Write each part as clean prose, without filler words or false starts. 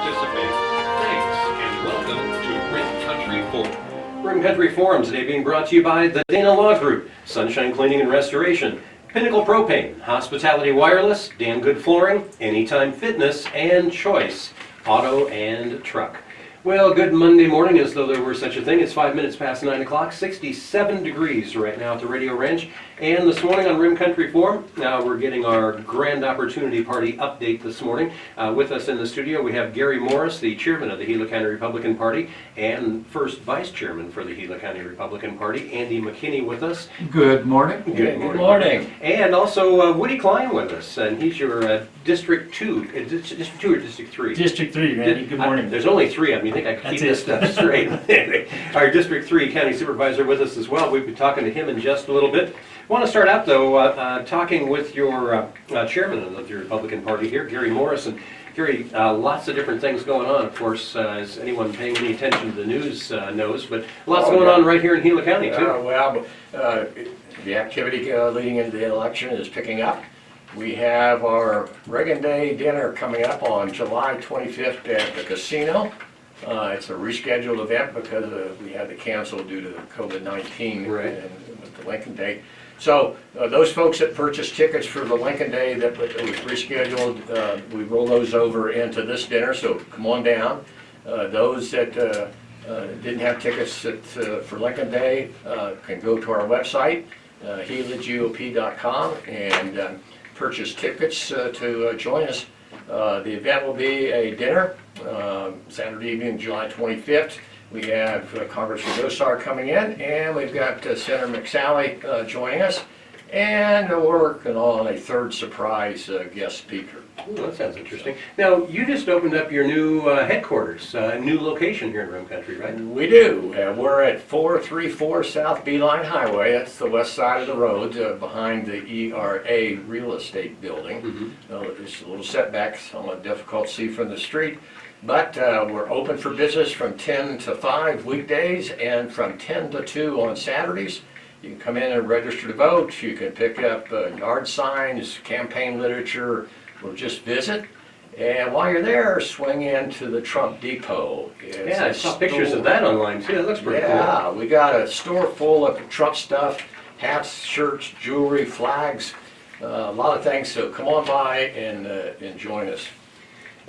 participate. Thanks, and welcome to Rim Country Forum. Rim Country Forum today being brought to you by the Dana Law Group, Sunshine Cleaning and Restoration, Pinnacle Propane, Hospitality Wireless, Damn Good Flooring, Anytime Fitness, and Choice Auto and Truck. Well, good Monday morning, as though there were such a thing. It's 5 minutes past 9 o'clock, 67 degrees right now at the Radio Ranch. And this morning on Rim Country Forum, we're getting our Grand Opportunity Party update this morning. With us in the studio, we have Gary Morris, the chairman of the Gila County Republican Party, and first vice chairman for the Gila County Republican Party, Andy McKinney, with us. Good morning. Good morning. And also Woody Klein with us, and he's your District 2, District 2 or District 3? District 3, Randy. Good morning. There's only 3 of them. You think I can keep this stuff straight? Our District 3 County Supervisor with us as well. We'll be talking to him in just a little bit. I want to start out, though, talking with your chairman of the Republican Party here, Gary Morris. And Gary, lots of different things going on, of course, as anyone paying any attention to the news knows, but lots going on right here in Gila County, too. The activity leading into the election is picking up. We have our Reagan Day dinner coming up on July 25th at the casino. It's a rescheduled event because we had to cancel due to COVID-19 with the Lincoln Day. So those folks that purchased tickets for the Lincoln Day that was rescheduled, we roll those over into this dinner, so come on down. Those that didn't have tickets for Lincoln Day can go to our website, GilaGOP.com, and purchase tickets to join us. The event will be a dinner, Saturday evening, July 25th. We have Congressman Gosar coming in, and we've got Senator McSally joining us, and we're working on a third surprise guest speaker. Ooh, that sounds interesting. Now, you just opened up your new headquarters, a new location here in Rim Country, right? We do. We're at 434 South Beeline Highway. That's the west side of the road behind the ERA Real Estate Building. There's a little setback, somewhat difficult to see from the street. But we're open for business from 10 to 5 weekdays and from 10 to 2 on Saturdays. You can come in and register to vote. You can pick up yard signs, campaign literature, or just visit. And while you're there, swing into the Trump Depot. Yeah, I saw pictures of that online too. That looks pretty cool. Yeah, we got a store full of Trump stuff, hats, shirts, jewelry, flags, a lot of things. So come on by and join us.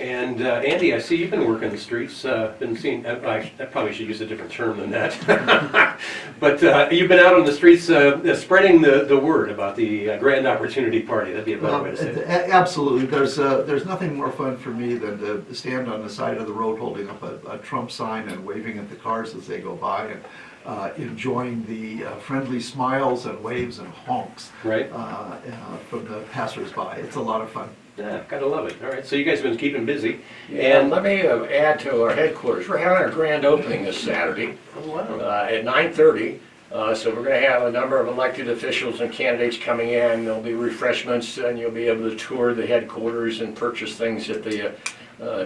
And Andy, I see you've been working the streets, been seeing, I probably should use a different term than that. But you've been out on the streets spreading the word about the Grand Opportunity Party. That'd be a better way to say it. Absolutely. There's nothing more fun for me than to stand on the side of the road holding up a Trump sign and waving at the cars as they go by, and enjoying the friendly smiles and waves and honks from the passersby. It's a lot of fun. Yeah, gotta love it. All right, so you guys have been keeping busy. Yeah, and let me add to our headquarters. We're having our grand opening this Saturday at 9:30. So we're going to have a number of elected officials and candidates coming in. There'll be refreshments, and you'll be able to tour the headquarters and purchase things at the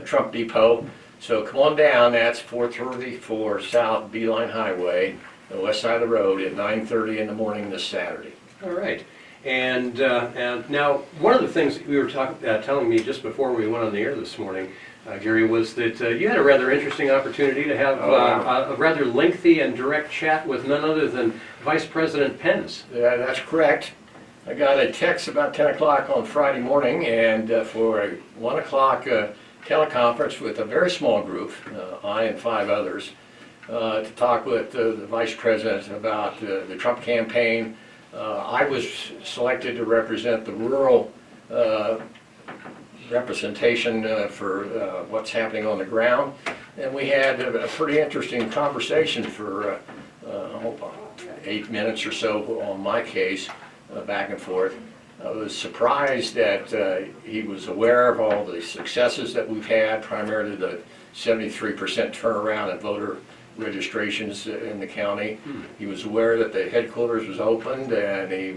Trump Depot. So come on down. That's 434 South Beeline Highway, the west side of the road, at 9:30 in the morning this Saturday. All right. And now, one of the things that you were telling me just before we went on the air this morning, Gary, was that you had a rather interesting opportunity to have a rather lengthy and direct chat with none other than Vice President Pence. Yeah, that's correct. I got a text about 10 o'clock on Friday morning, and for a 1 o'clock teleconference with a very small group, I and 5 others, to talk with the Vice President about the Trump campaign. I was selected to represent the rural representation for what's happening on the ground, and we had a pretty interesting conversation for 8 minutes or so on my case, back and forth. I was surprised that he was aware of all the successes that we've had, primarily the 73% turnaround in voter registrations in the county. He was aware that the headquarters was opened, and he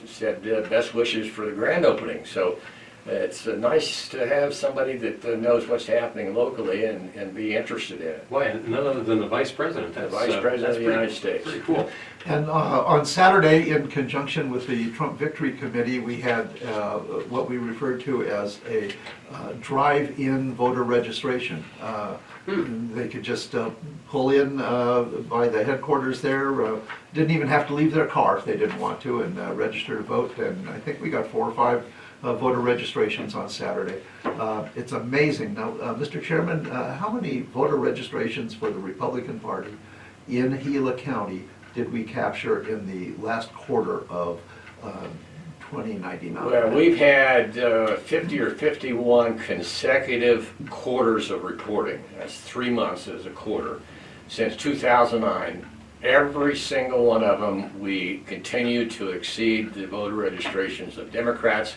said best wishes for the grand opening. So it's nice to have somebody that knows what's happening locally and be interested in it. Boy, and none other than the Vice President. The That's, Vice President that's of the United States. Pretty cool. And on Saturday, in conjunction with the Trump Victory Committee, we had what we referred to as a drive-in voter registration. They could just pull in by the headquarters there, didn't even have to leave their car if they didn't want to, and register to vote. And I think we got 4 or 5 voter registrations on Saturday. It's amazing. Now, Mr. Chairman, how many voter registrations for the Republican Party in Gila County did we capture in the last quarter of 2099? Well, we've had 50 or 51 consecutive quarters of reporting. That's 3 months as a quarter. Since 2009, every single one of them, we continue to exceed the voter registrations of Democrats,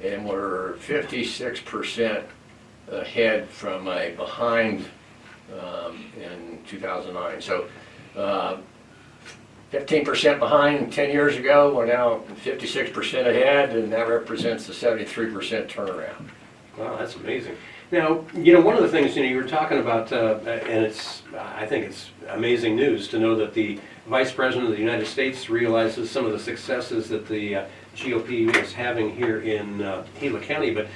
and we're 56% ahead from a behind in 2009. So 15% behind 10 years ago, we're now 56% ahead, and that represents a 73% turnaround. Wow, that's amazing. Now, one of the things, you were talking about, and I think it's amazing news to know that the Vice President of the United States realizes some of the successes that the GOP is having here in Gila County, but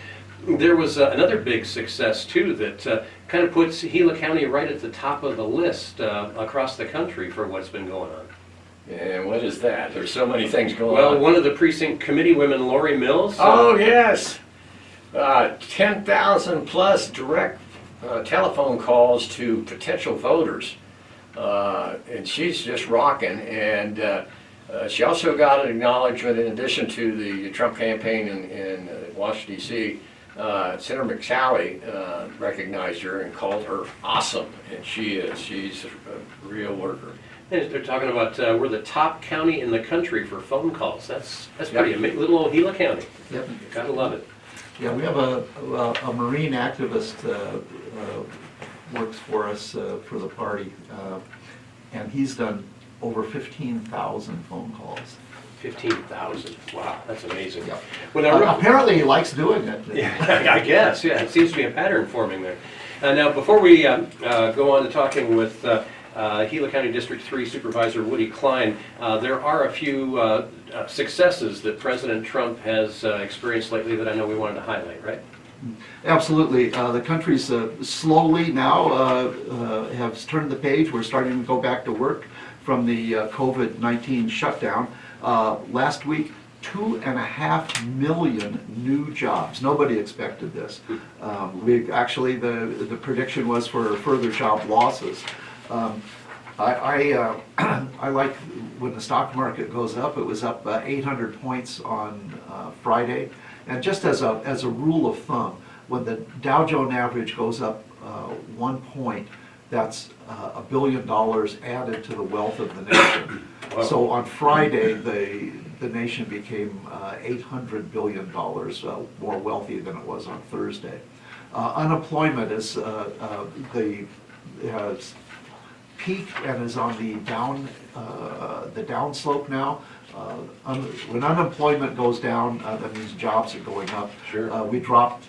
there was another big success too that kind of puts Gila County right at the top of the list across the country for what's been going on. And what is that? There's so many things going Well, on. one of the precinct committee women, Lori Mills. Oh, yes. 10,000 plus direct telephone calls to potential voters. And she's just rocking. And she also got an acknowledgement in addition to the Trump campaign in Washington, D.C. Senator McSally recognized her and called her awesome. And she's a real worker. And they're talking about we're the top county in the country for phone calls. That's pretty amazing. Little old Gila County. Yep. Gotta love it. Yeah, we have a Marine activist works for us for the party, and he's done over 15,000 phone calls. 15,000. Wow, that's amazing. Yeah. Well, now, Apparently he likes doing it. yeah, I guess. Yeah, it seems to be a pattern forming there. Now, before we go on to talking with Gila County District 3 Supervisor Woody Klein, there are a few successes that President Trump has experienced lately that I know we wanted to highlight, right? Absolutely. The country's slowly now has turned the page. We're starting to go back to work from the COVID-19 shutdown. Last week, 2.5 million new jobs. Nobody expected this. The prediction was for further job losses. I like when the stock market goes up. It was up 800 points on Friday. And just as a rule of thumb, when the Dow Jones average goes up 1 point, that's $1 billion added to the wealth of the nation. Wow. So on Friday, the nation became $800 billion more wealthy than it was on Thursday. Unemployment is has peaked and is on the downslope now. When unemployment goes down, that means jobs are going up. Sure. We dropped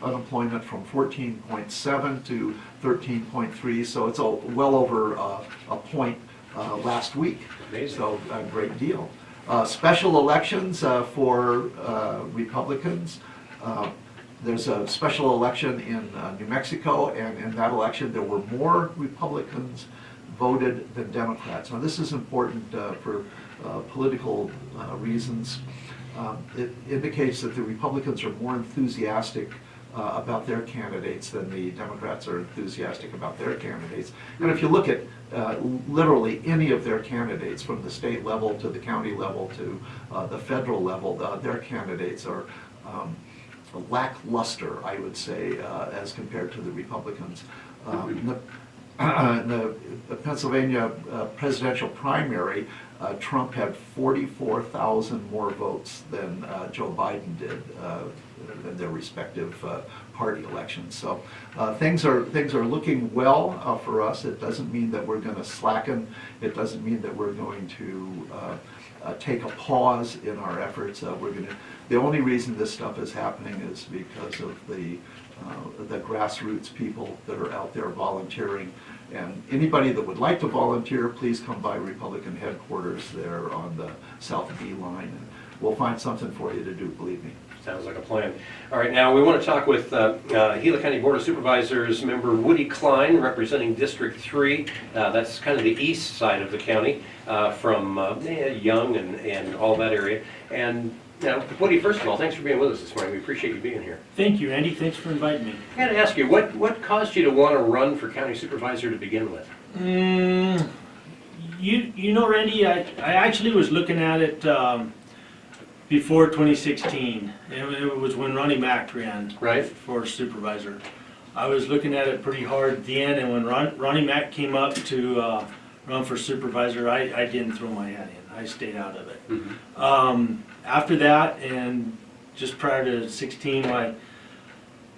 unemployment from 14.7 to 13.3, so it's well over a point last week. Amazing. So a great deal. Special elections for Republicans. There's a special election in New Mexico, and in that election there were more Republicans voted than Democrats. Now this is important for political reasons. It indicates that the Republicans are more enthusiastic about their candidates than the Democrats are enthusiastic about their candidates. And if you look at literally any of their candidates, from the state level to the county level to the federal level, their candidates are lackluster, I would say, as compared to the Republicans. In the Pennsylvania presidential primary, Trump had 44,000 more votes than Joe Biden did in their respective party elections. So things are looking well for us. It doesn't mean that we're going to slacken. It doesn't mean that we're going to take a pause in our efforts. We're going to The only reason this stuff is happening is because of the grassroots people that are out there volunteering. And anybody that would like to volunteer, please come by Republican headquarters there on the South B line, and we'll find something for you to do, believe me. Sounds like a plan. All right, now we want to talk with Gila County Board of Supervisors member Woody Klein, representing District 3. That's kind of the east side of the county, from Young and all that area. And now, Woody, first of all, thanks for being with us this morning. We appreciate you being here. Thank you, Andy. Thanks for inviting me. I got to ask you, what caused you to want to run for county supervisor to begin with? You know, Randy, I actually was looking at it before 2016. It was when Ronnie Mack ran Right. for supervisor. I was looking at it pretty hard then, and when Ronnie Mack came up to run for supervisor, I didn't throw my hat in. I stayed out of it. Mm-hmm. After that, and just prior to 16,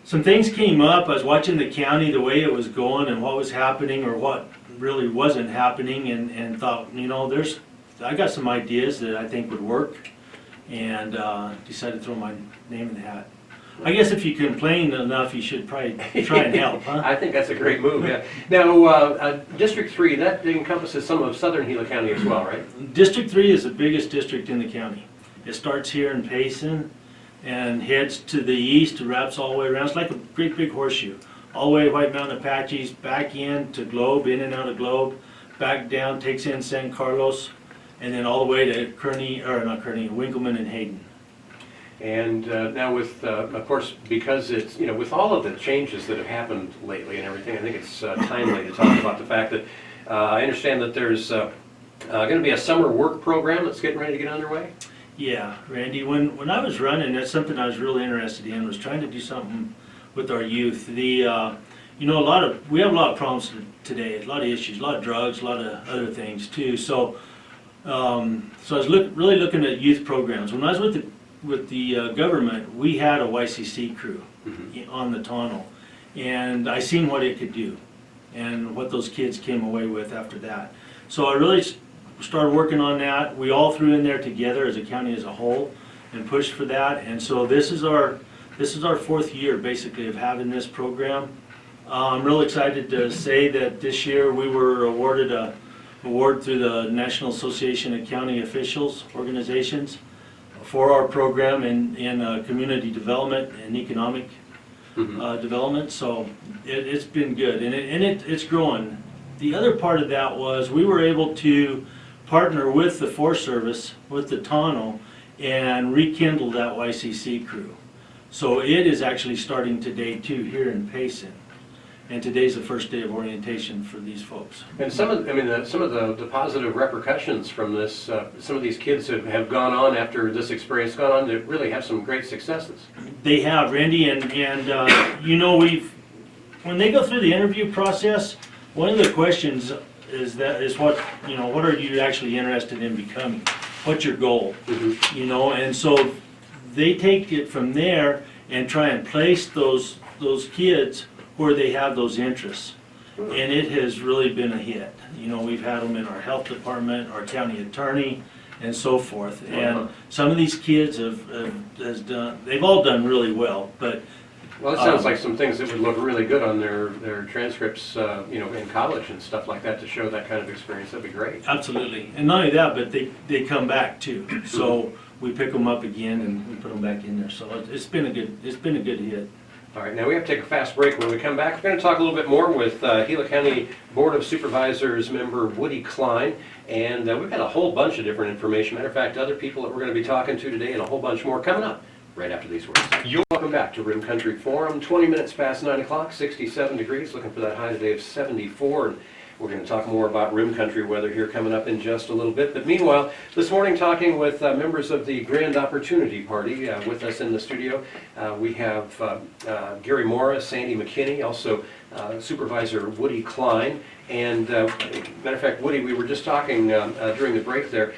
some things came up. I was watching the county, the way it was going and what was happening or what really wasn't happening, and thought, you know, I got some ideas that I think would work, and decided to throw my name in the hat. I guess if you complain enough, you should probably try and help, huh? I think that's a great move, yeah. Now, District 3, that encompasses some of southern Gila County as well, right? District 3 is the biggest district in the county. It starts here in Payson and heads to the east, wraps all the way around. It's like a great big horseshoe. All the way to White Mountain Apaches, back in to Globe, in and out of Globe, back down, takes in San Carlos, and then all the way to Winkleman and Hayden. And now with, of course, because it's, you know, with all of the changes that have happened lately and everything, I think it's timely to talk about the fact that I understand that there's going to be a summer work program that's getting ready to get underway. Yeah, Randy, when I was running, that's something I was really interested in, was trying to do something with our youth. You know, we have a lot of problems today, a lot of issues, a lot of drugs, a lot of other things too. So I was really looking at youth programs. When I was with the government, we had a YCC crew on the tunnel, and I seen what it could do and what those kids came away with after that. So I really started working on that. We all threw in there together as a county as a whole and pushed for that. And so this is our fourth year basically of having this program. I'm real excited to say that this year we were awarded an award through the National Association of County Officials Organizations for our program in community development and economic development. So it's been good, and it's growing. The other part of that was we were able to partner with the Forest Service, with the Tonto, and rekindle that YCC crew. So it is actually starting today too here in Payson. And today's the first day of orientation for these folks. And some of the positive repercussions from this, some of these kids have gone on after this experience, gone on to really have some great successes. They have, Randy, and you know, when they go through the interview process, one of the questions is what are you actually interested in becoming? What's your goal? Mm-hmm. You know, and so they take it from there and try and place those kids where they have those interests. And it has really been a hit. You know, we've had them in our health department, our county attorney, and so forth. And some of these kids they've all done really well, but well, it sounds like some things that would look really good on their transcripts, you know, in college and stuff like that to show that kind of experience. That'd be great. Absolutely, and not only that, but they come back too. So we pick them up again and we put them back in there. So it's been a good hit. All right, now we have to take a fast break. When we come back, we're going to talk a little bit more with Gila County Board of Supervisors member Woody Klein, and we've got a whole bunch of different information. Matter of fact, other people that we're going to be talking to today, and a whole bunch more coming up right after these words. You're welcome back to Rim Country Forum. 20 minutes past 9 o'clock, 67 degrees, looking for that high today of 74. And we're going to talk more about Rim Country weather here coming up in just a little bit. But meanwhile, this morning talking with members of the Grand Opportunity Party with us in the studio. We have Gary Morris, Sandy McKinney, also Supervisor Woody Klein. And matter of fact, Woody, we were just talking during the break there.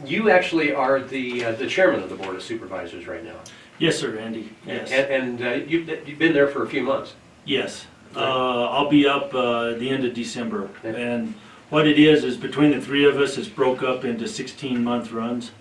You actually are the chairman of the Board of Supervisors right now. Yes, sir, Andy. Yes. And you've been there for a few months. Yes. I'll be up the end of December. And what it is between the three of us, it's broke up into 16-month runs.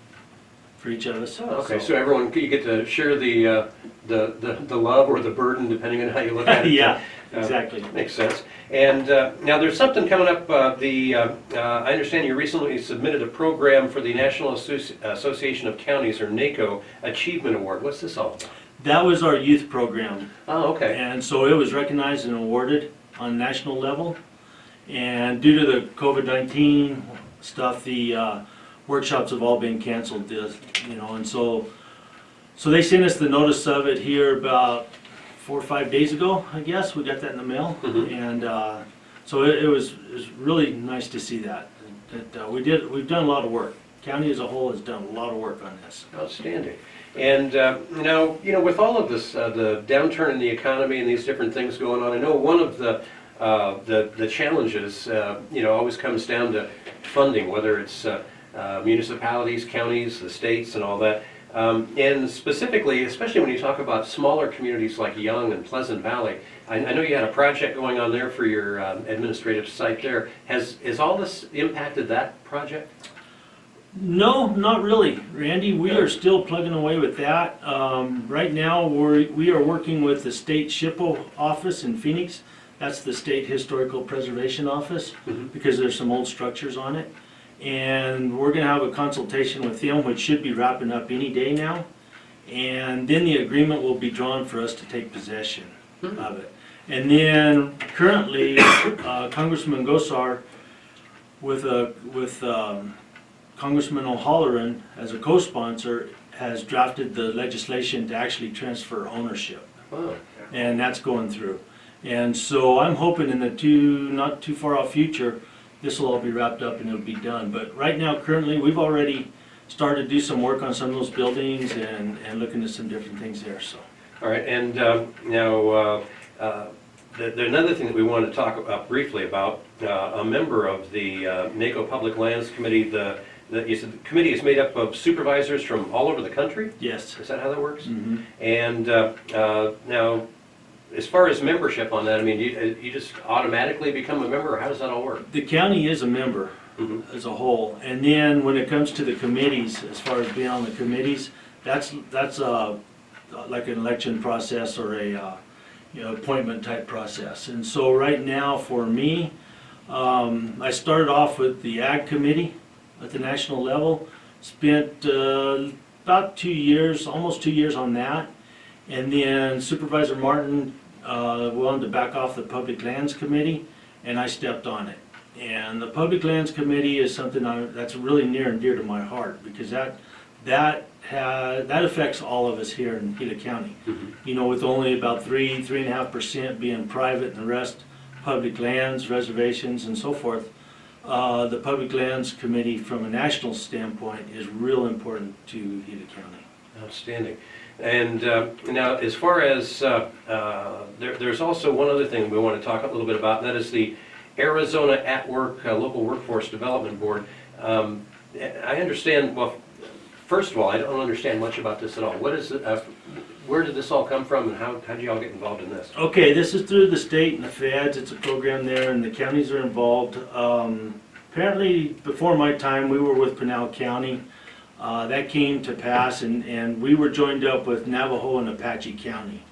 for each of us. Oh, okay, so everyone, you get to share the love or the burden, depending on how you look at it. Yeah, exactly. Makes sense. And now there's something coming up, I understand you recently submitted a program for the National Association of Counties, or NACO, Achievement Award. What's this all about? That was our youth program. Oh, okay. And so it was recognized and awarded on national level. And due to the COVID-19 stuff, the workshops have all been canceled, and so they sent us the notice of it here about 4 or 5 days ago, I guess. We got that in the mail. Mhm. And so it was really nice to see that. We've done a lot of work. County as a whole has done a lot of work on this. Outstanding. And now, with all of this, the downturn in the economy and these different things going on, I know one of the challenges, always comes down to funding, whether it's municipalities, counties, the states, and all that. And specifically, especially when you talk about smaller communities like Young and Pleasant Valley, I know you had a project going on there for your administrative site there. Has all this impacted that project? No, not really, Randy. We are still plugging away with that. Right now, we are working with the state SHPO office in Phoenix. That's the State Historical Preservation Office, because there's some old structures on it. And we're gonna have a consultation with them, which should be wrapping up any day now. And then the agreement will be drawn for us to take possession of it. And then currently, Congressman Gosar with Congressman O'Halloran as a co-sponsor has drafted the legislation to actually transfer ownership. Wow. And that's going through. And so I'm hoping in the not too far off future, this will all be wrapped up and it'll be done. But right now, currently, we've already started to do some work on some of those buildings and looking at some different things there, so. All right, and now, another thing that we wanted to talk briefly about, a member of the NACO Public Lands Committee, you said the committee is made up of supervisors from all over the country? Yes. Is that how that works? Mm-hmm. And now, as far as membership on that, I mean, you just automatically become a member, or how does that all work? The county is a member as a whole. And then when it comes to the committees, as far as being on the committees, that's like an election process or a appointment type process. And so right now for me, I started off with the Ag Committee at the national level, spent about 2 years, almost 2 years on that. And then Supervisor Martin wanted to back off the Public Lands Committee, and I stepped on it. And the Public Lands Committee is something that's really near and dear to my heart, because that affects all of us here in Gila County. With only about 3.5% being private and the rest public lands, reservations, and so forth. The Public Lands Committee, from a national standpoint, is real important to Gila County. Outstanding. And now, as far as, there's also one other thing we want to talk a little bit about, and that is the Arizona at Work Local Workforce Development Board. I understand, well, first of all, I don't understand much about this at all. What is it, where did this all come from, and how did you all get involved in this? Okay, this is through the state and the feds. It's a program there, and the counties are involved. Apparently, before my time, we were with Pinal County. That came to pass, and we were joined up with Navajo and Apache County.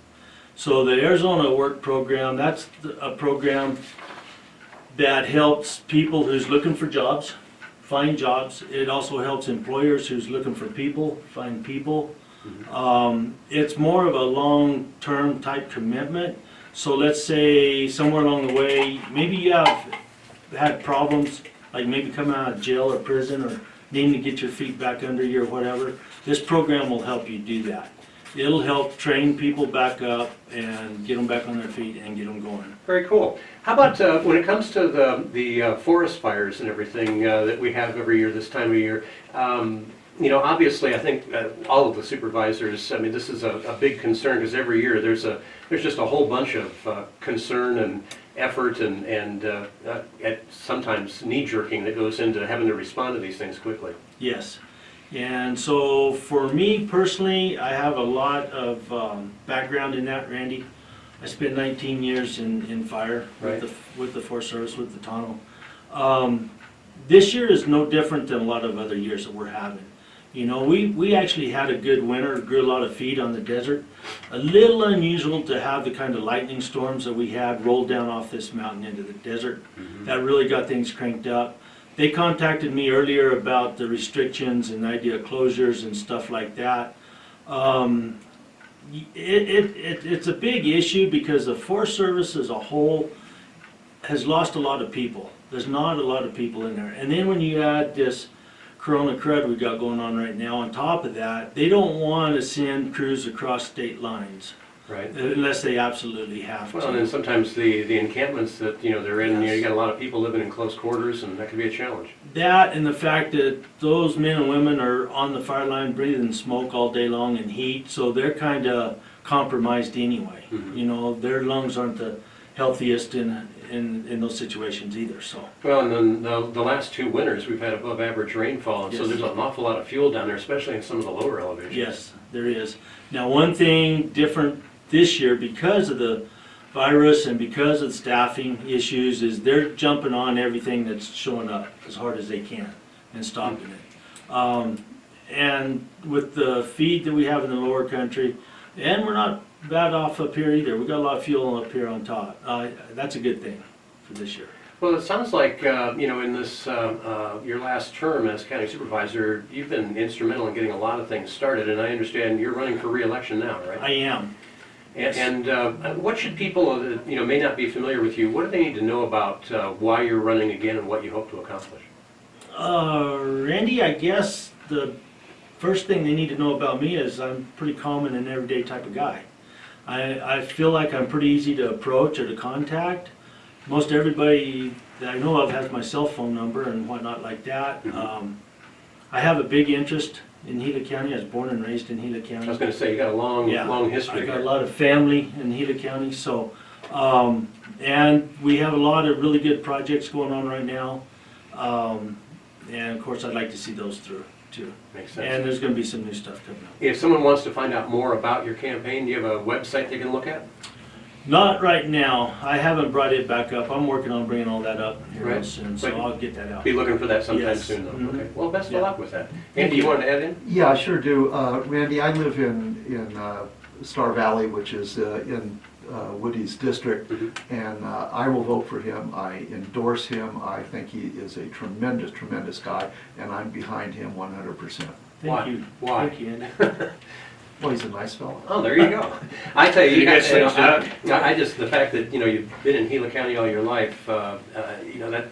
So the Arizona Work Program, that's a program that helps people who's looking for jobs find jobs. It also helps employers who's looking for people find people. It's more of a long-term type commitment. So let's say somewhere along the way, maybe you have had problems, like maybe coming out of jail or prison, or needing to get your feet back under you or whatever. This program will help you do that. It'll help train people back up and get them back on their feet and get them going. Very cool. How about when it comes to the forest fires and everything that we have every year this time of year? Obviously, I think all of the supervisors, I mean, this is a big concern, because every year there's just a whole bunch of concern and effort and sometimes knee-jerking that goes into having to respond to these things quickly. Yes. And so for me personally, I have a lot of background in that, Randy. I spent 19 years in fire with the Forest Service, with the Tonto. This year is no different than a lot of other years that we're having. You know, we actually had a good winter, grew a lot of feed on the desert. A little unusual to have the kind of lightning storms that we had roll down off this mountain into the desert. That really got things cranked up. They contacted me earlier about the restrictions and the idea of closures and stuff like that. It's a big issue because the Forest Service as a whole has lost a lot of people. There's not a lot of people in there. And then when you add this Corona crud we got going on right now on top of that, they don't want to send crews across state lines. Right. Unless they absolutely have to. Well, and then sometimes the encampments that, they're in, Yes. you got a lot of people living in close quarters, and that could be a challenge. That and the fact that those men and women are on the fire line breathing smoke all day long and heat, so they're kind of compromised anyway. Mhm. You know, their lungs aren't the healthiest in those situations either, so. Well, and then the last 2 winters, we've had above average rainfall, and so Yes. there's an awful lot of fuel down there, especially in some of the lower elevations. Yes, there is. Now, one thing different this year because of the virus and because of the staffing issues is they're jumping on everything that's showing up as hard as they can and stopping it. And with the feed that we have in the lower country, and we're not bad off up here either. We got a lot of fuel up here on top. That's a good thing for this year. Well, it sounds like, in this, your last term as county supervisor, you've been instrumental in getting a lot of things started, and I understand you're running for re-election now, right? I am. And what should people, may not be familiar with you, what do they need to know about why you're running again and what you hope to accomplish? Randy, I guess the first thing they need to know about me is I'm pretty common and everyday type of guy. I feel like I'm pretty easy to approach or to contact. Most everybody that I know of has my cell phone number and whatnot like that. I have a big interest in Gila County. I was born and raised in Gila I County. was going to say, you got a long history I got here. a lot of family in Gila County, so, and we have a lot of really good projects going on right now. And of course, I'd like to see those through too. Makes sense. And there's gonna be some new stuff coming up. If someone wants to find out more about your campaign, do you have a website they can look at? Not right now. I haven't brought it back up. I'm working on bringing all that up here real Right. soon, so But I'll get that out. Be looking for that sometime Yes. soon, though. Mhm. Okay. Well, best of Yeah. luck with that. Andy, you want to add in? Yeah, I sure do. Randy, I live in Star Valley, which is in Woody's district, Mhm. and I will vote for him. I endorse him. I think he is a tremendous, tremendous guy, and I'm behind him 100%. Why? Thank you. Why? Thank you, Andy. Well, he's a nice fellow. Oh, there you go. I tell you, You you get guys, things done. I just, the fact that, you've been in Gila County all your life, that,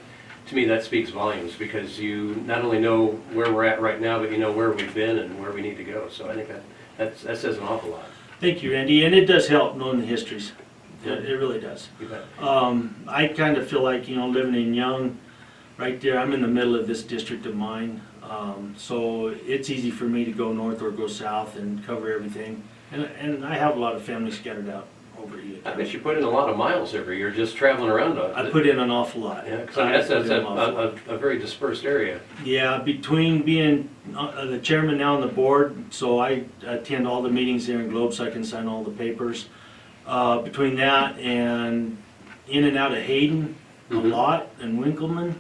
to me, that speaks volumes, because you not only know where we're at right now, but you know where we've been and where we need to go. So I think that says an awful lot. Thank you, Andy, and it does help knowing the histories. It really does. You bet. I kind of feel like, living in Young, right there, I'm in the middle of this district of mine. So it's easy for me to go north or go south and cover everything. And I have a lot of family scattered out over here. I bet you put in a lot of miles every year just traveling around. I put in an awful lot. Yeah, because that's a very dispersed area. Yeah, between being the chairman now on the board, so I attend all the meetings there in Globe so I can sign all the papers. Between that and in and out of Hayden a Mhm. lot, and Winkleman,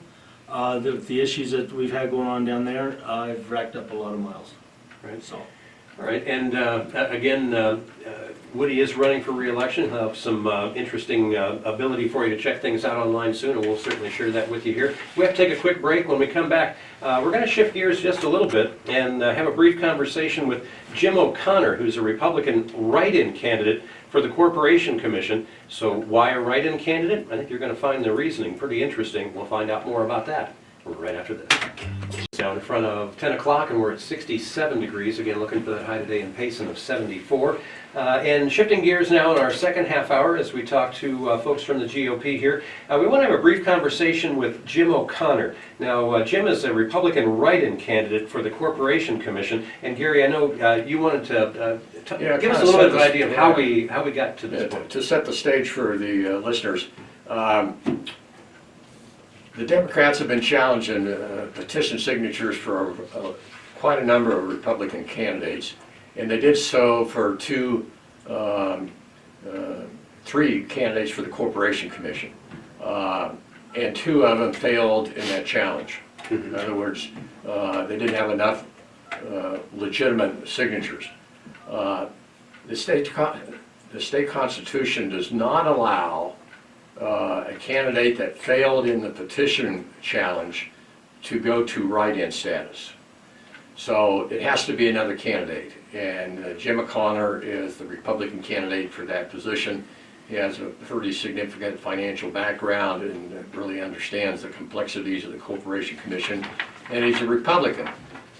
the issues that we've had going on down there, I've racked up a lot of miles. Right. So, All right, and again, Woody is running for re-election. He'll have some interesting ability for you to check things out online soon, and we'll certainly share that with you here. We have to take a quick break. When we come back, we're going to shift gears just a little bit and have a brief conversation with Jim O'Connor, who's a Republican write-in candidate for the Corporation Commission. So why a write-in candidate? I think you're going to find the reasoning pretty interesting. We'll find out more about that right after this. Now in front of 10 o'clock, and we're at 67 degrees. Again, looking for that high today in Payson of 74. And shifting gears now in our second half hour as we talk to folks from the GOP here. We want to have a brief conversation with Jim O'Connor. Now, Jim is a Republican write-in candidate for the Corporation Commission. And Gary, I know you wanted to give us a little bit of an idea of how we got to this point. To set the stage for the listeners, the Democrats have been challenging petition signatures for quite a number of Republican candidates, and they did so for three candidates for the Corporation Commission, and 2 of them failed in that challenge. In other words, they didn't have enough legitimate signatures. The state constitution does not allow a candidate that failed in the petition challenge to go to write-in status. So it has to be another candidate, and Jim O'Connor is the Republican candidate for that position. He has a pretty significant financial background and really understands the complexities of the Corporation Commission, and he's a Republican.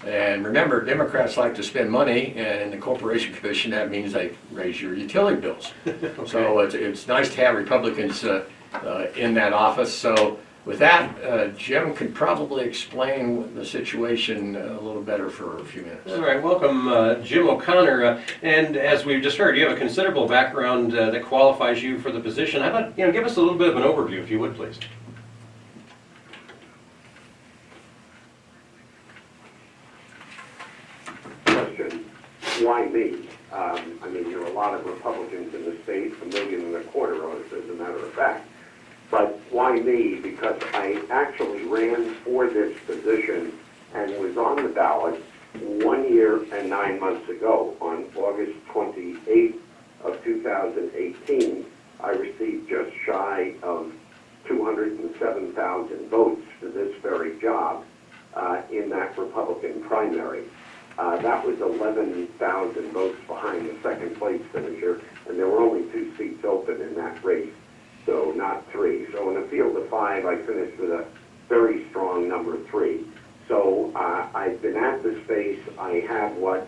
And remember, Democrats like to spend money, and in the Corporation Commission, that means they raise your utility bills. Okay. So it's nice to have Republicans in that office. So with that, Jim could probably explain the situation a little better for a few minutes. All right, welcome Jim O'Connor. And as we've just heard, you have a considerable background that qualifies you for the position. How about, give us a little bit of an overview, if you would, please. Why me? I mean, there are a lot of Republicans in the state, 1.25 million of us, as a matter of fact. But why me? Because I actually ran for this position and was on the ballot 1 year and 9 months ago. On August 28th of 2018, I received just shy of 207,000 votes for this very job in that Republican primary. That was 11,000 votes behind the second place finisher, and there were only 2 seats open in that race, so not 3. So in a field of 5, I finished with a very strong number 3. So I've been at the space. I have what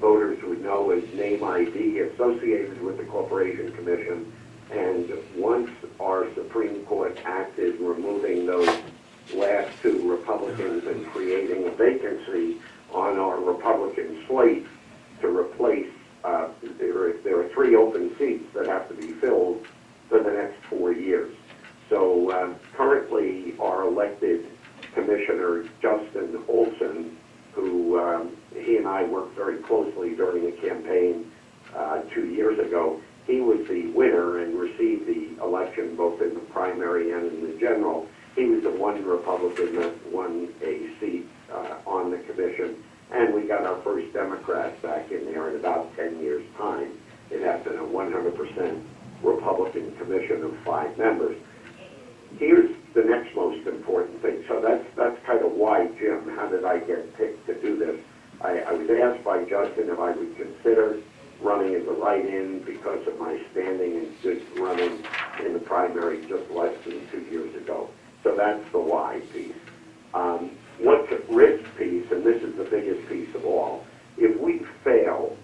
voters would know as name ID associated with the Corporation Commission, and once our Supreme Court acted removing those last 2 Republicans and creating a vacancy on our Republican slate to replace, there are 3 open seats that have to be filled for the next 4 years. So currently our elected Commissioner Justin Olson, who he and I worked very closely during the campaign 2 years ago, he was the winner and received the election both in the primary and in the general. He was the one Republican that won a seat on the commission, and we got our first Democrat back in there in about 10 years' time. It had been a 100% Republican commission of 5 members. Here's the next most important thing. So that's kind of why, Jim, how did I get picked to do this? I was asked by Justin if I would consider running as a write-in because of my standing and good running in the primary just less than 2 years ago. So that's the why piece. What's the risk piece, and this is the biggest piece of all, if we fail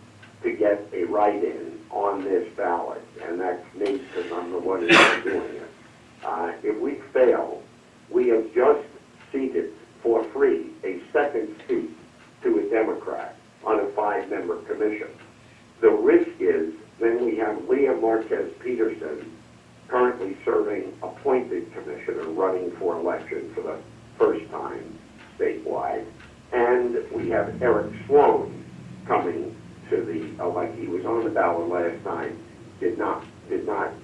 to get a write-in on this ballot, and that's me because I'm the one who's doing it, if we fail, we have just seated for free a second seat to a Democrat on a 5-member commission. The risk is then we have Leah Marquez Peterson, currently serving appointed commissioner, running for election for the first time statewide, and we have Eric Sloan coming to the elect. He was on the ballot last time, did not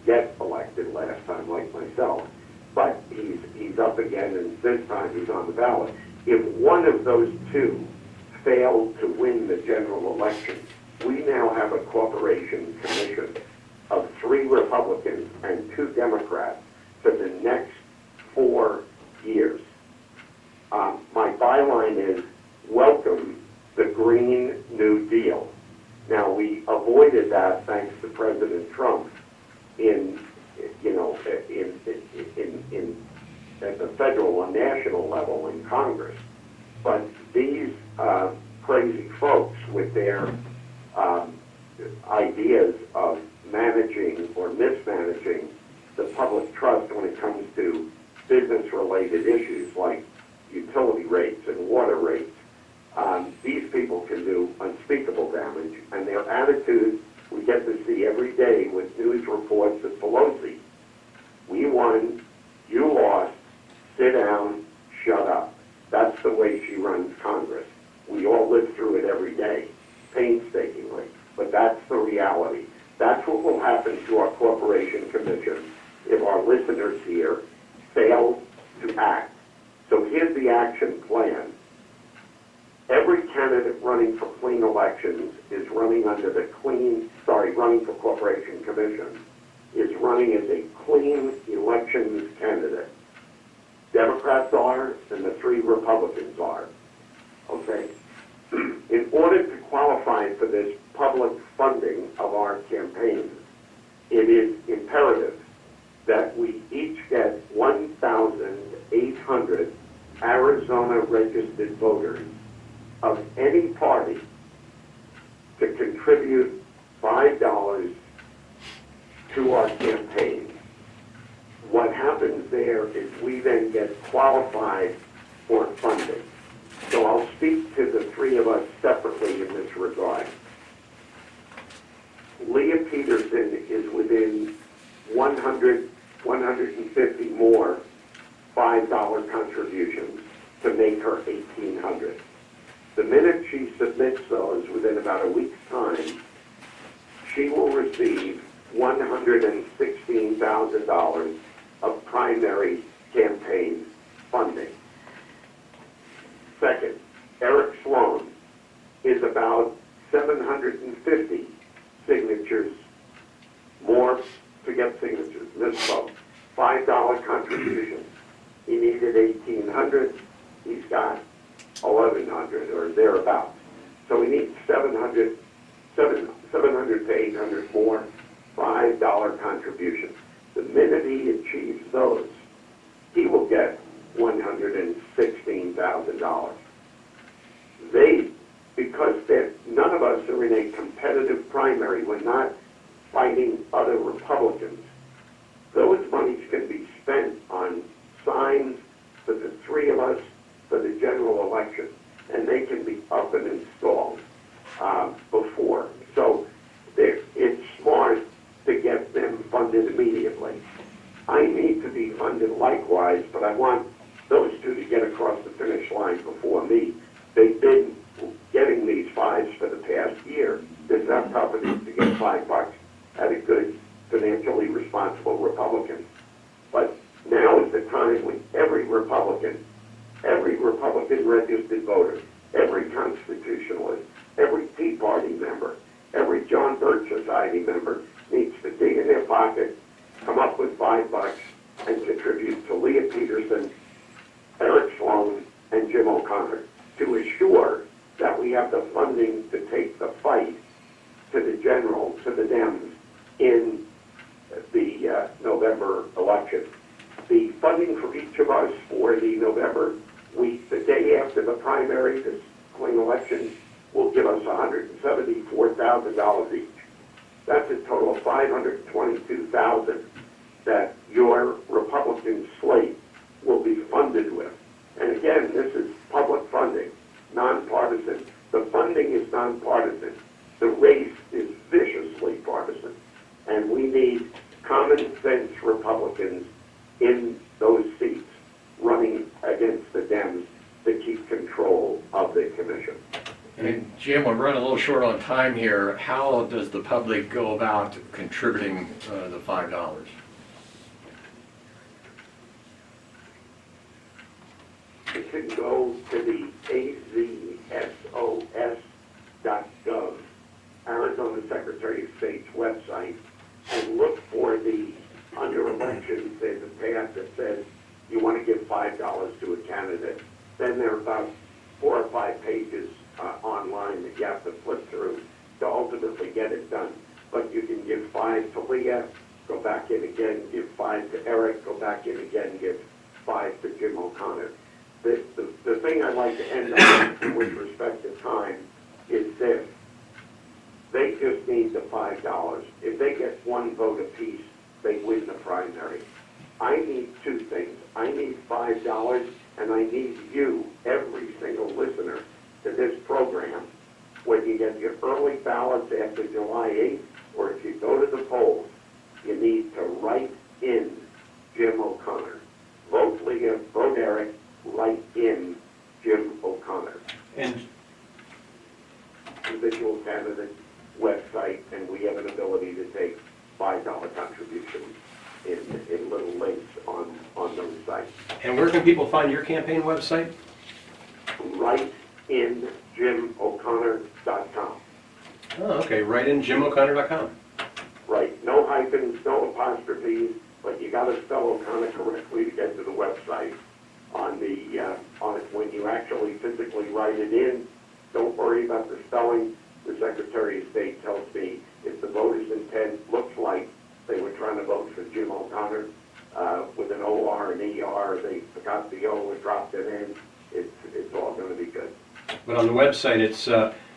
get elected last time like myself, but he's up again, and this time he's on the ballot. If one of those 2 failed to win the general election, we now have a Corporation Commission of 3 Republicans and 2 Democrats for the next 4 years. My byline is, welcome the Green New Deal. Now, we avoided that thanks to President Trump at the federal and national level in Congress. But these crazy folks with their ideas of managing or mismanaging the public trust when it comes to business-related issues like utility rates and water rates, these people can do unspeakable damage, and their attitude we get to see every day with news reports of Pelosi. We won, you lost, sit down, shut up. That's the way she runs Congress. We all live through it every day, painstakingly, but that's the reality. That's what will happen to our Corporation Commission if our listeners here fail to act. So here's the action plan. Every candidate running for clean elections is running under the running for Corporation Commission, is running as a clean elections candidate. Democrats are, and the 3 Republicans are. Okay? In order to qualify for this public funding of our campaigns, it is imperative that we each get 1,800 Arizona registered voters of any party to contribute $5 to our campaign. What happens there is we then get qualified for funding. So I'll speak to the 3 of us separately in this regard. Leah Peterson is within 100, 150 more $5 contributions to make her 1,800. The minute she submits those within about a week's time, she will receive $116,000 of primary campaign funding. Second, Eric Sloan is about 750 signatures more to get signatures. Misspoke. $5 contribution. He needed 1,800. He's got 1,100 or thereabouts. So he needs 700 to 800 more $5 contributions. The minute he achieves those, he will get $116,000. Because none of us are in a competitive primary, we're not fighting other Republicans, those monies can be spent on signs for the 3 of us for the general election, and they can be up and installed before. So it's smart to get them funded immediately. I need to be funded likewise, but I want those 2 to get across the finish line before me. They've been getting these 5s for the past year. This is how tough it is to get $5 at a good, financially responsible Republican. But now is the time when every Republican registered voter, every constitutionalist, every Tea Party member, every John Birch Society member needs to dig in their pocket, come up with $5 and contribute to Leah Peterson, Eric Sloan, and Jim O'Connor to assure that we have the funding to take the fight to the Dems in the November election. The funding for each of us for the November week, the day after the primary, this clean election, will give us $174,000 each. That's a total of $522,000 that your Republican slate will be funded with. And again, this is public funding, nonpartisan. The funding is nonpartisan. The race is viciously partisan. And we need common sense Republicans in those seats running against the Dems to keep control of the commission. And Jim, we're running a little short on time here. How does the public go about contributing the $5? It can go to the azsos.gov, Arizona Secretary of State's website, and look for the, under elections, there's a tab that says you want to give $5 to a candidate. Then there are about 4 or 5 pages online that you have to flip through to ultimately get it done. But you can give 5 to Leah, go back in again, give 5 to Eric, go back in again, give 5 to Jim O'Connor. The thing I'd like to end on with respect to time is this. They just need the $5. If they get 1 vote apiece, they win the primary. I need 2 things. I need $5, and I need you, every single listener to this program, when you get your early ballots after July 8th, or if you go to the polls, you need to write in Jim O'Connor. Vote Leah, vote Eric, write in Jim O'Connor. And Individual candidate website, and we have an ability to take $5 contributions in little links on those sites. where can people find your campaign website? Write in Jim writeinjimoconnor.com. Right, no hyphens, no apostrophes, but you gotta spell O'Connor correctly to get to the website. On it, when you actually physically write it in, don't worry about the spelling. The Secretary of State tells me if the voter's intent looks like they were trying to vote for Jim O'Connor, with an O-R and E-R, they forgot the O and dropped it in, it's all gonna be good. But on the website, it's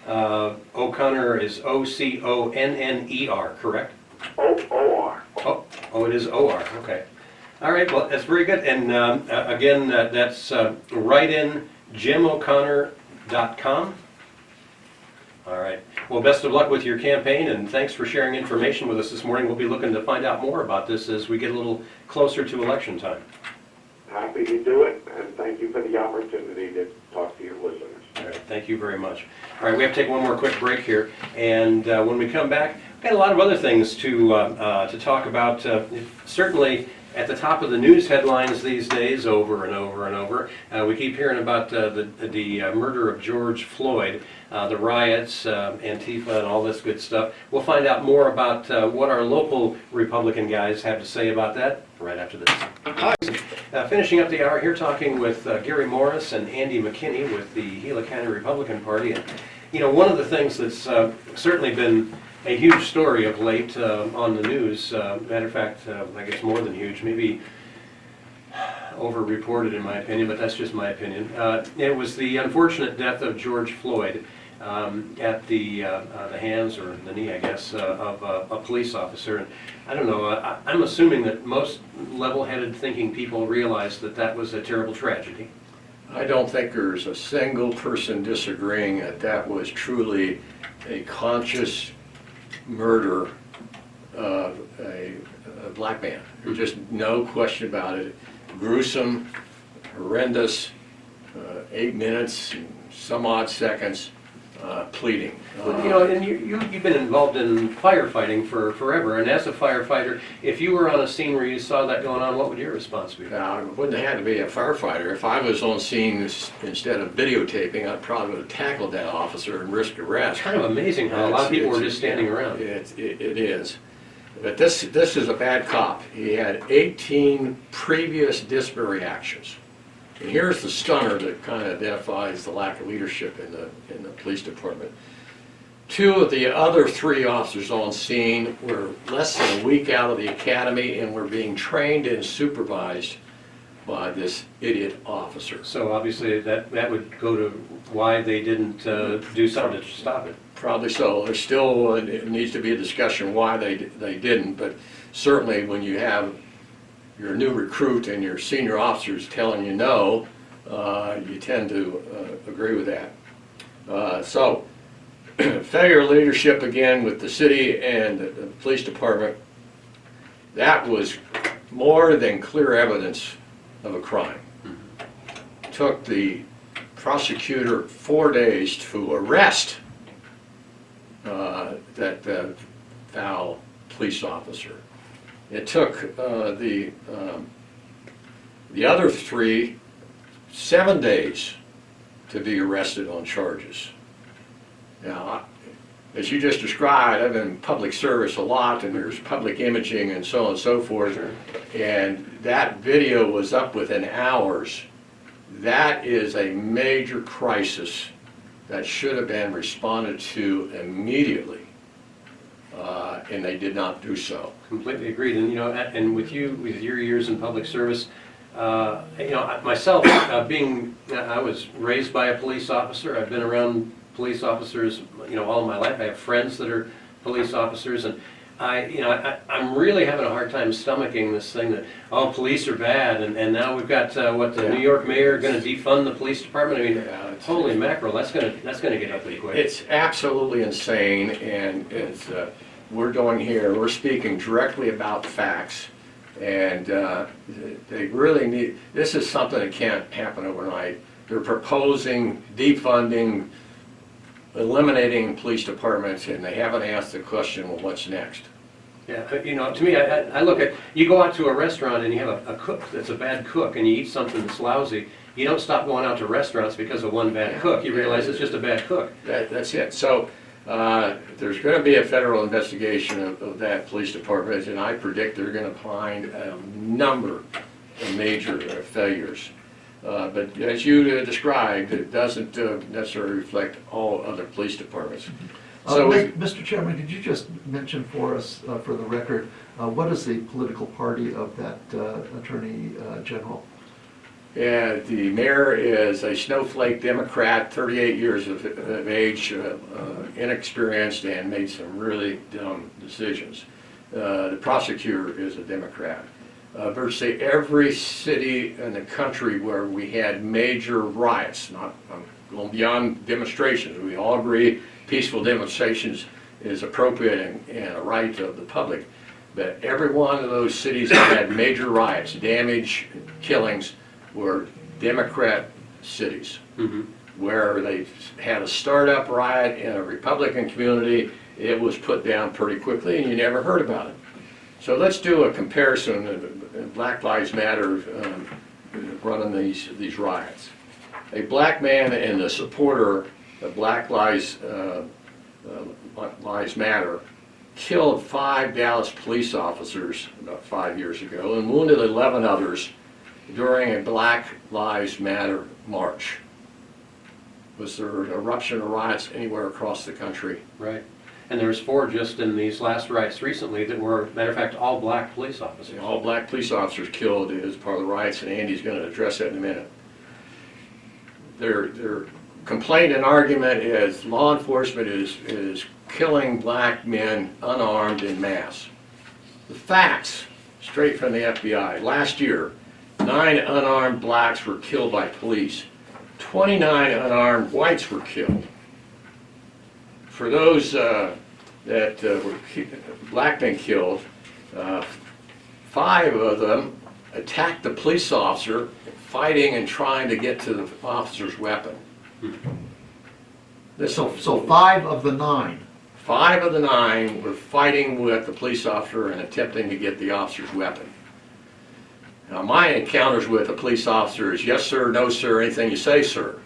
O'Connor is O-C-O-N-N-E-R, correct? O-R. Oh, it is O-R, okay. All right, well, that's very good. And again, that's writeinjimoconnor.com. All right. Well, best of luck with your campaign, and thanks for sharing information with us this morning. We'll be looking to find out more about this as we get a little closer to election time. Happy to do it, and thank you for the opportunity to talk to your listeners. All right, thank you very much. All right, we have to take one more quick break here, and when we come back, we've got a lot of other things to talk about. Certainly, at the top of the news headlines these days, over and over and over, we keep hearing about the murder of George Floyd, the riots, Antifa, and all this good stuff. We'll find out more about what our local Republican guys have to say about that right after this. Finishing up the hour here, talking with Gary Morris and Andy McKinney with the Gila County Republican Party. And, you know, one of the things that's certainly been a huge story of late on the news, matter of fact, I guess more than huge, maybe over-reported in my opinion, but that's just my opinion. It was the unfortunate death of George Floyd at the hands, or the knee, I guess, of a police officer. And I don't know, I'm assuming that most level-headed thinking people realize that that was a terrible tragedy. I don't think there's a single person disagreeing that that was truly a conscious murder of a black man. There's just no question about it. Gruesome, horrendous, 8 minutes, and some odd seconds, pleading. You know, and you've been involved in firefighting for forever, and as a firefighter, if you were on a scene where you saw that going on, what would your response be? Now, I wouldn't have had to be a firefighter. If I was on scene instead of videotaping, I'd probably would have tackled that officer and risked arrest. It's kind of amazing how a lot of people were just standing around. It is. But this is a bad cop. He had 18 previous disciplinary actions. And here's the stunner that kind of identifies the lack of leadership in the police department. 2 of the other 3 officers on scene were less than a week out of the academy and were being trained and supervised by this idiot officer. So obviously that would go to why they didn't do something to stop it. Probably so. There's still it needs to be a discussion why they didn't, but certainly when you have your new recruit and your senior officers telling you no, you tend to agree with that. So failure of leadership again with the city and the police department. That was more than clear evidence of a crime. Took the prosecutor 4 days to arrest that foul police officer. It took the other 3 7 days to be arrested on charges. Now, as you just described, I've been in public service a lot, and there's public imaging and so on and so forth, and that video was up within hours. That is a major crisis that should have been responded to immediately, and they did not do so. Completely agreed. And you know, and with your years in public service, you know, myself, I was raised by a police officer. I've been around police officers, you know, all of my life. I have friends that are police officers, and I'm really having a hard time stomaching this thing that, oh, police are bad, and now we've got the New York mayor going to defund the police department. I mean, holy mackerel, that's going to get ugly quick. It's absolutely insane, and it's we're doing here. We're speaking directly about facts, and they really need. This is something that can't happen overnight. They're proposing defunding, eliminating police departments, and they haven't asked the question, well, what's next? Yeah, you know, to me, I look at, you go out to a restaurant and you have a cook that's a bad cook, and you eat something that's lousy. You don't stop going out to restaurants because of one bad cook. You realize it's just a bad cook. That's it. So There's going to be a federal investigation of that police department, and I predict they're going to find a number of major failures. But as you described, it doesn't necessarily reflect all other police departments. So, Mr. Chairman, could you just mention for us, for the record, what is the political party of that Attorney General? yeah, the mayor is a snowflake Democrat, 38 years of age, inexperienced, and made some really dumb decisions. The prosecutor is a Democrat. Virtually every city in the country where we had major riots, not going beyond demonstrations, we all agree peaceful demonstrations is appropriate and a right of the public, but every one of those cities that had major riots, damage, killings, were Democrat cities. Where they had a startup riot in a Republican community, it was put down pretty quickly and you never heard about it. So let's do a comparison of Black Lives Matter running these riots. A black man and a supporter of Black Lives Matter killed 5 Dallas police officers about 5 years ago and wounded 11 others during a Black Lives Matter march. Was there an eruption of riots anywhere across the country? Right. And there's 4 just in these last riots recently that were, matter of fact, all black police officers. All black police officers killed as part of the riots, and Andy's going to address that in a minute. Their complaint and argument is law enforcement is killing black men unarmed en masse. The facts, straight from the FBI, last year, 9 unarmed blacks were killed by police. 29 unarmed whites were killed. For those that were black men killed, 5 of them attacked the police officer, fighting and trying to get to the officer's weapon. So 5 of the 9. 5 of the 9 were fighting with the police officer and attempting to get the officer's weapon. Now, my encounters with a police officer is yes sir, no sir, anything you say sir.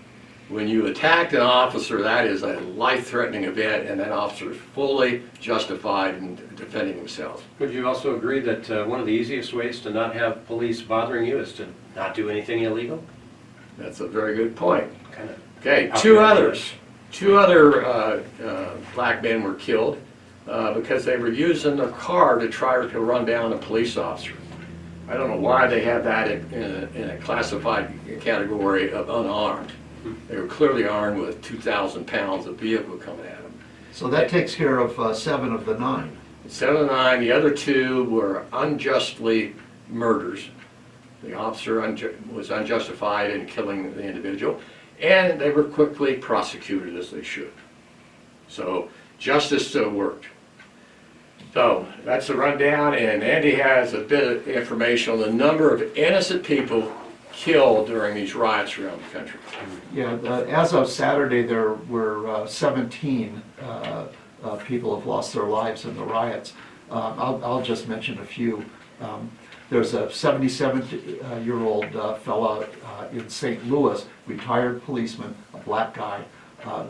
When you attack an officer, that is a life-threatening event, and that officer is fully justified in defending himself. Would you also agree that one of the easiest ways to not have police bothering you is to not do anything illegal? That's a very good point. Kind of. Okay, How 2 can I do others. 2 other black men were killed because they were using their car to try to run down a police officer. I don't know why they have that in a classified category of unarmed. They were clearly armed with 2,000 pounds of vehicle coming at them. So that takes care of 7 of the 9. 7 of the 9, the other 2 were unjustly murders. The officer was unjustified in killing the individual, and they were quickly prosecuted as they should. So justice still worked. So that's the rundown, and Andy has a bit of information on the number of innocent people killed during these riots around the country. Yeah, as of Saturday, there were 17 people have lost their lives in the riots. I'll just mention a few. There's a 77-year-old fella in St. Louis, retired policeman, a black guy,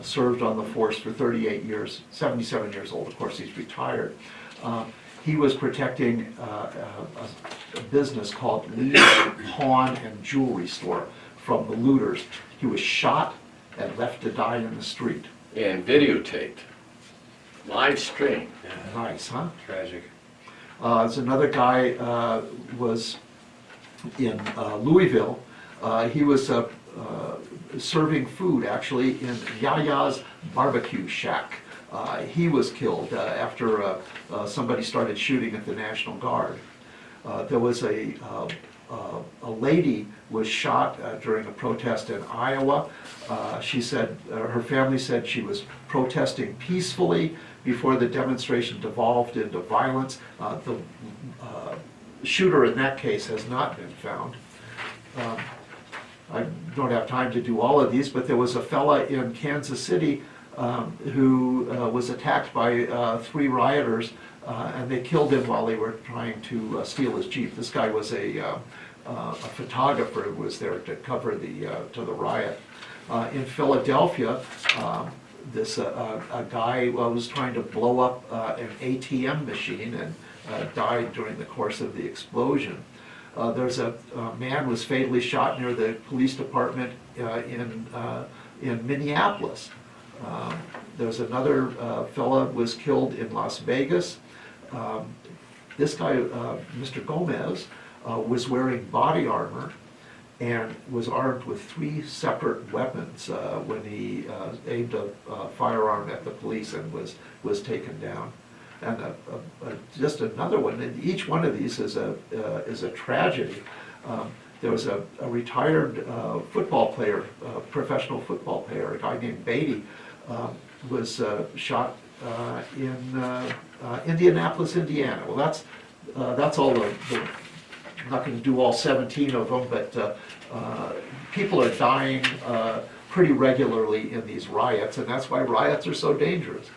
served on the force for 38 years, 77 years old, of course he's retired. He was protecting a business called Lee's Pawn and Jewelry Store from the looters. He was shot and left to die in the street. And videotaped, live stream. Nice, huh? Tragic. There's another guy was in Louisville. He was serving food actually in Yaya's Barbecue Shack. He was killed after somebody started shooting at the National Guard. There was a lady was shot during a protest in Iowa. She said, her family said she was protesting peacefully before the demonstration devolved into violence. The shooter in that case has not been found. I don't have time to do all of these, but there was a fella in Kansas City who was attacked by 3 rioters, and they killed him while they were trying to steal his Jeep. This guy was a photographer who was there to cover the riot. In Philadelphia, a guy was trying to blow up an ATM machine and died during the course of the explosion. There's a man was fatally shot near the police department in Minneapolis. There's another fella was killed in Las Vegas. This guy, Mr. Gomez, was wearing body armor and was armed with 3 separate weapons when he aimed a firearm at the police and was taken down. And just another one, and each one of these is a tragedy. There was a retired football player, professional football player, a guy named Beatty, was shot in Indianapolis, Indiana. Well, that's all I'm not going to do all 17 of them, but people are dying pretty regularly in these riots, and that's why riots are so dangerous.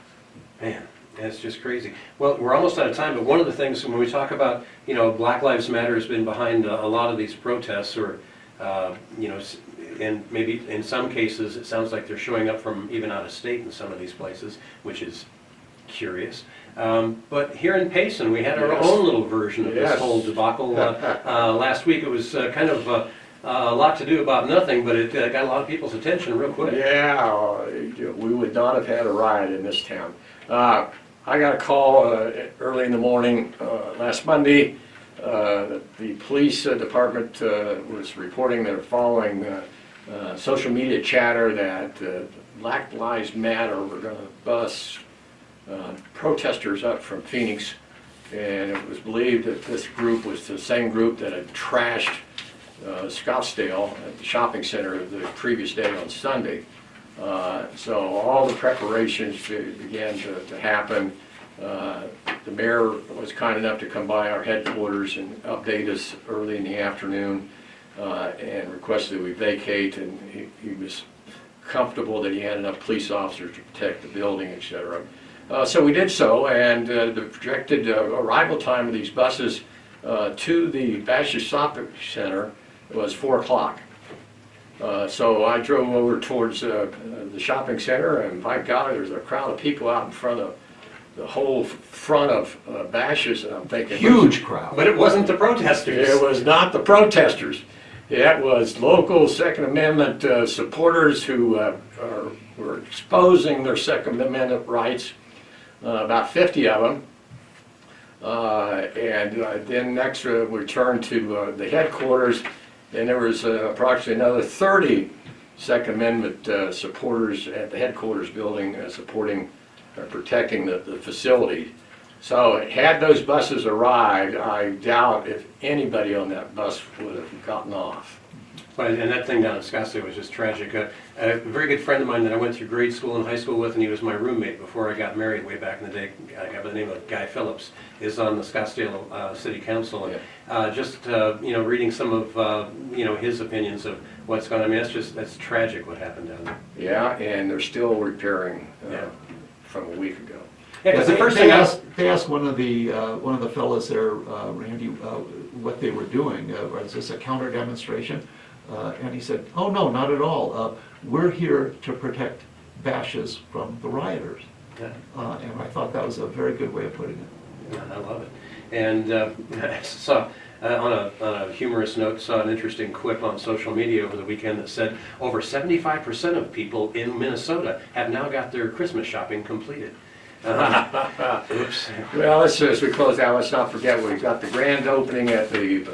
Man, that's just crazy. Well, we're almost out of time, but one of the things when we talk about, Black Lives Matter has been behind a lot of these protests, or, and maybe in some cases it sounds like they're showing up from even out of state in some of these places, which is curious. But here in Payson, we had our own little version of this whole debacle. Last week it was kind of a lot to do about nothing, but it got a lot of people's attention real quick. Yeah, we would not have had a riot in this town. I got a call early in the morning last Monday. The police department was reporting they're following social media chatter that Black Lives Matter were going to bus protesters up from Phoenix, and it was believed that this group was the same group that had trashed Scottsdale at the shopping center the previous day on Sunday. So all the preparations began to happen. The mayor was kind enough to come by our headquarters and update us early in the afternoon and requested that we vacate, and he was comfortable that he had enough police officers to protect the building, etc. So we did so, and the projected arrival time of these buses to the Bashas Shopping Center was 4 o'clock. So I drove over towards the shopping center, and by God, there's a crowd of people out in front of the whole front of Bashas', and I'm thinking, Huge crowd. But it wasn't the protesters. it was not the protesters. It was local Second Amendment supporters who were exposing their Second Amendment rights, about 50 of them. And then next we turned to the headquarters, and there was approximately another 30 Second Amendment supporters at the headquarters building supporting or protecting the facility. So had those buses arrived, I doubt if anybody on that bus would have gotten off. But, and that thing down in Scottsdale was just tragic. A very good friend of mine that I went through grade school and high school with, and he was my roommate before I got married way back in the day, a guy by the name of Guy Phillips, is on the Scottsdale City Council. And just reading some of his opinions of what's going on. I mean, that's tragic what happened down there. Yeah, and they're still repairing from a week ago. Yeah, because Yeah, the first they thing asked one of the fellows there, Randy, what they were doing. Was this a counter demonstration? And he said, "Oh no, not at all. We're here to protect Bashas from the rioters." Yeah. And I thought that was a very good way of putting it. Yeah, I love it. And I saw, on a humorous note, saw an interesting quip on social media over the weekend that said over 75% of people in Minnesota have now got their Christmas shopping completed. Oops. Well, as we close out, let's not forget we've got the grand opening at the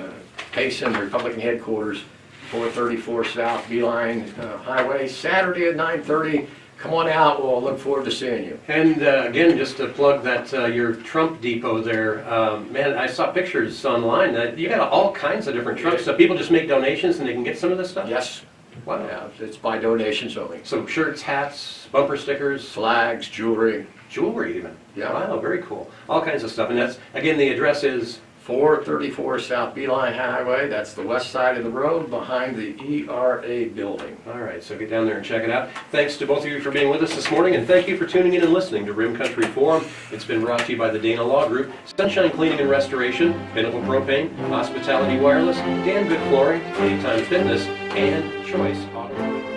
Payson Republican headquarters, 434 South Beeline Highway, Saturday at 9:30. Come on out. We'll look forward to seeing you. And again, just to plug that your Trump depot there, man, I saw pictures online that you got all kinds of different Trumps. So people just make donations and they can get some of this stuff? Yes. Wow. Yeah, it's by donations only. So shirts, hats, bumper stickers, Flags, jewelry. jewelry even. Yeah. Wow, very cool. All kinds of stuff. And that's, again, the address is 434 South Beeline Highway. That's the west side of the road behind the ERA building. all right, so get down there and check it out. Thanks to both of you for being with us this morning, and thank you for tuning in and listening to Rim Country Forum. It's been brought to you by the Dana Law Group, Sunshine Cleaning and Restoration, Pinnacle Propane, Hospitality Wireless, Dan Good Flooring, Anytime Fitness, and Choice Auto.